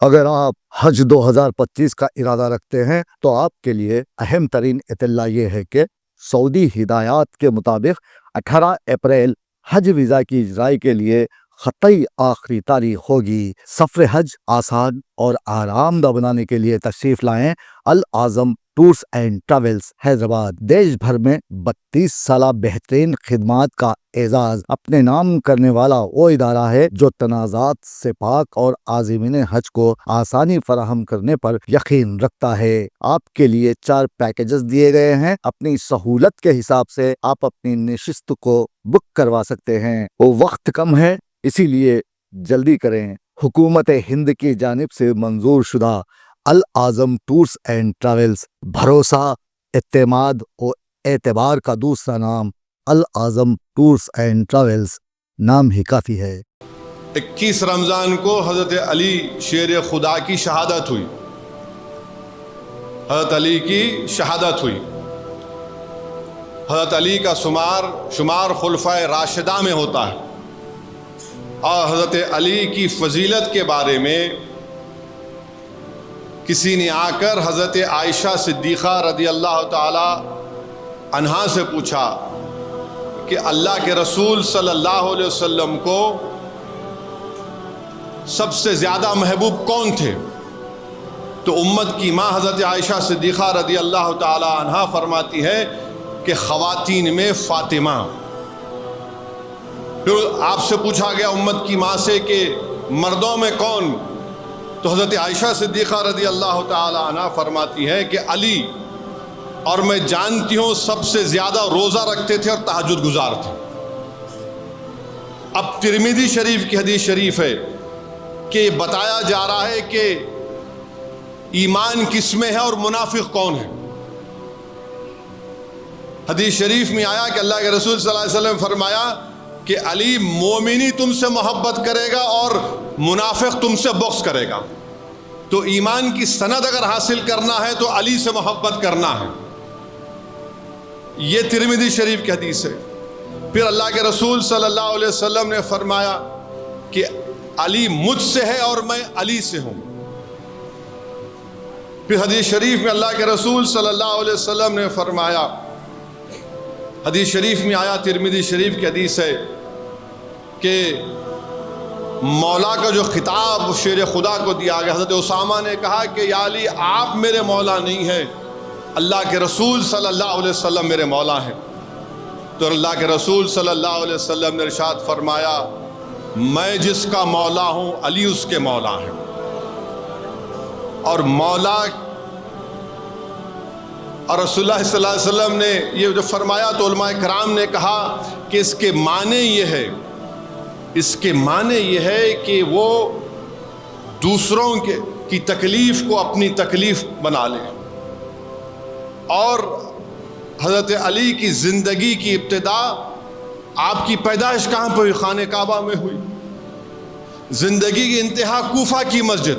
اگر آپ حج 2025 کا ارادہ رکھتے ہیں تو آپ کے لیے اہم ترین اطلاع یہ ہے کہ سعودی ہدایات کے مطابق 18 اپریل حج ویزا کی اجرائی کے لیے خطی آخری تاریخ ہوگی۔ سفر حج آسان اور آرام دہ بنانے کے لیے تشریف لائیں العظم ٹورز اینڈ ٹریولز حیدرآباد۔ دیش بھر میں 32 سالہ بہترین خدمات کا اعزاز اپنے نام کرنے والا وہ ادارہ ہے جو تنازعات سے پاک اور عازمین حج کو آسانی فراہم کرنے پر یقین رکھتا ہے۔ آپ کے لیے 4 پیکیجز دیے گئے ہیں۔ اپنی سہولت کے حساب سے آپ اپنی نشست کو بک کروا سکتے ہیں۔ وہ وقت کم ہے، اسی لیے جلدی کریں۔ حکومت ہند کی جانب سے منظور شدہ العظم ٹورز اینڈ ٹریولز، بھروسہ، اعتماد اور اعتبار کا دوسرا نام العظم ٹورز اینڈ ٹریولز نام ہی کافی ہے۔ 21 رمضان کو حضرت علی شیر خدا کی شہادت ہوئی۔ حضرت علی کی شہادت ہوئی۔ حضرت علی کا شمار خلفائے راشدہ میں ہوتا ہے، اور حضرت علی کی فضیلت کے بارے میں کسی نے آ کر حضرت عائشہ صدیقہ رضی اللہ تعالی عنہا سے پوچھا کہ اللہ کے رسول صلی اللہ علیہ وسلم کو سب سے زیادہ محبوب کون تھے؟ تو امت کی ماں حضرت عائشہ صدیقہ رضی اللہ تعالی عنہا فرماتی ہے کہ خواتین میں فاطمہ۔ پھر آپ سے پوچھا گیا امت کی ماں سے کہ مردوں میں کون؟ تو حضرت عائشہ صدیقہ رضی اللہ تعالی عنہا فرماتی ہے کہ علی، اور میں جانتی ہوں سب سے زیادہ روزہ رکھتے تھے اور تہجد گزار تھے۔ اب ترمذی شریف کی حدیث شریف ہے کہ بتایا جا رہا ہے کہ ایمان کس میں ہے اور منافق کون ہے۔ حدیث شریف میں آیا کہ اللہ کے رسول صلی اللہ علیہ وسلم فرمایا کہ علی مومنی تم سے محبت کرے گا اور منافق تم سے بغض کرے گا۔ تو ایمان کی سند اگر حاصل کرنا ہے تو علی سے محبت کرنا ہے۔ یہ ترمذی شریف کی حدیث ہے۔ پھر اللہ کے رسول صلی اللہ علیہ وسلم نے فرمایا کہ علی مجھ سے ہے اور میں علی سے ہوں۔ پھر حدیث شریف میں اللہ کے رسول صلی اللہ علیہ وسلم نے فرمایا، حدیث شریف میں آیا، ترمذی شریف کی حدیث ہے کہ مولا کا جو خطاب شیر خدا کو دیا گیا، حضرت اسامہ نے کہا کہ یا علی آپ میرے مولا نہیں ہیں، اللہ کے رسول صلی اللہ علیہ وسلم میرے مولا ہیں۔ تو اللہ کے رسول صلی اللہ علیہ وسلم نے ارشاد فرمایا، میں جس کا مولا ہوں علی اس کے مولا ہیں۔ اور مولا اور رسول اللہ صلی اللہ علیہ وسلم نے یہ جو فرمایا تو علماء کرام نے کہا کہ اس کے معنی یہ ہے کہ وہ دوسروں کی تکلیف کو اپنی تکلیف بنا لے۔ اور حضرت علی کی زندگی کی ابتدا، آپ کی پیدائش کہاں پہ ہوئی؟ خانہ کعبہ میں ہوئی۔ زندگی کی انتہا کوفہ کی مسجد،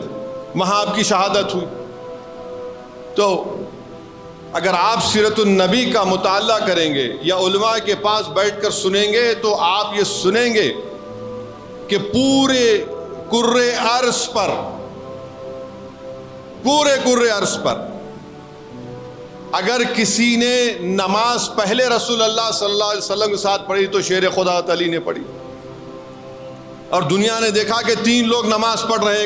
وہاں آپ کی شہادت ہوئی۔ تو اگر آپ سیرت النبی کا مطالعہ کریں گے یا علماء کے پاس بیٹھ کر سنیں گے تو آپ یہ سنیں گے کہ پورے کرۂ ارض پر اگر کسی نے نماز پہلے رسول اللہ صلی اللہ علیہ وسلم کے ساتھ پڑھی تو شیر خدا علی نے پڑھی۔ اور دنیا نے دیکھا کہ 3 لوگ نماز پڑھ رہے،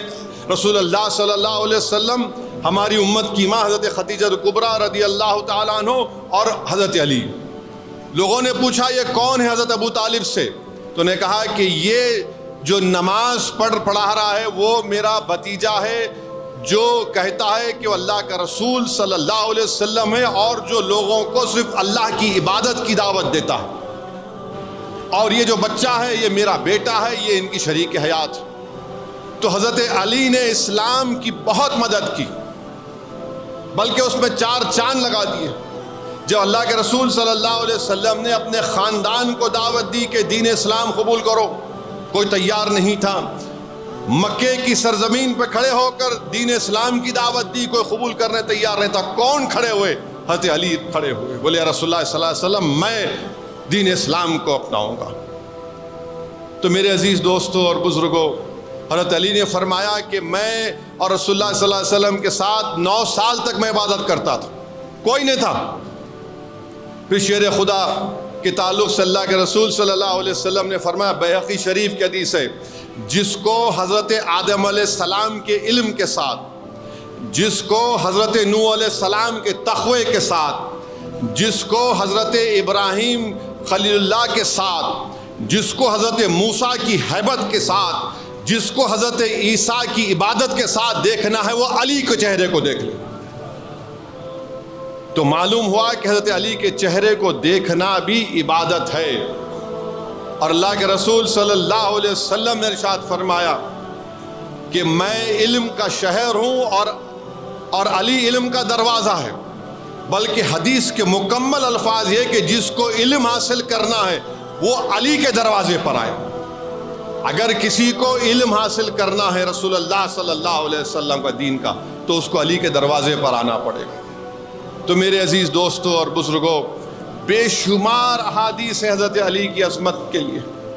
رسول اللہ صلی اللہ علیہ وسلم، ہماری امت کی ماں حضرت خدیجہ کبریٰ رضی اللہ تعالیٰ عنہ اور حضرت علی۔ لوگوں نے پوچھا یہ کون ہے حضرت ابو طالب سے؟ تو نے کہا کہ یہ جو نماز پڑھا رہا ہے وہ میرا بھتیجا ہے، جو کہتا ہے کہ وہ اللہ کا رسول صلی اللہ علیہ وسلم ہے، اور جو لوگوں کو صرف اللہ کی عبادت کی دعوت دیتا ہے۔ اور یہ جو بچہ ہے یہ میرا بیٹا ہے، یہ ان کی شریک حیات۔ تو حضرت علی نے اسلام کی بہت مدد کی، بلکہ اس میں 4 چاند لگا دیے۔ جب اللہ کے رسول صلی اللہ علیہ وسلم نے اپنے خاندان کو دعوت دی کہ دین اسلام قبول کرو، کوئی تیار نہیں تھا۔ مکے کی سرزمین پہ کھڑے ہو کر دین اسلام کی دعوت دی، کوئی قبول کرنے تیار نہیں تھا۔ کون کھڑے ہوئے؟ حضرت علی کھڑے ہوئے، بولے یا رسول اللہ صلی اللہ علیہ وسلم میں دین اسلام کو اپناؤں گا۔ تو میرے عزیز دوستوں اور بزرگوں، حضرت علی نے فرمایا کہ میں اور رسول اللہ صلی اللہ علیہ وسلم کے ساتھ 9 سال تک میں عبادت کرتا تھا، کوئی نہیں تھا۔ پھر شیر خدا کے تعلق سے اللہ کے رسول صلی اللہ علیہ وسلم نے فرمایا، بیہقی شریف کی حدیث ہے، جس کو حضرت آدم علیہ السلام کے علم کے ساتھ، جس کو حضرت نوح علیہ السلام کے تقوی کے ساتھ، جس کو حضرت ابراہیم خلیل اللہ کے ساتھ، جس کو حضرت موسیٰ کی ہیبت کے ساتھ، جس کو حضرت عیسیٰ کی عبادت کے ساتھ دیکھنا ہے، وہ علی کے چہرے کو دیکھ لے۔ تو معلوم ہوا کہ حضرت علی کے چہرے کو دیکھنا بھی عبادت ہے۔ اور اللہ کے رسول صلی اللہ علیہ وسلم نے ارشاد فرمایا کہ میں علم کا شہر ہوں اور علی علم کا دروازہ ہے، بلکہ حدیث کے مکمل الفاظ یہ کہ جس کو علم حاصل کرنا ہے وہ علی کے دروازے پر آئے۔ اگر کسی کو علم حاصل کرنا ہے رسول اللہ صلی اللہ علیہ وسلم کا دین کا، تو اس کو علی کے دروازے پر آنا پڑے گا۔ تو میرے عزیز دوستوں اور بزرگوں، بے شمار احادیث ہیں حضرت علی کی عظمت کے لیے،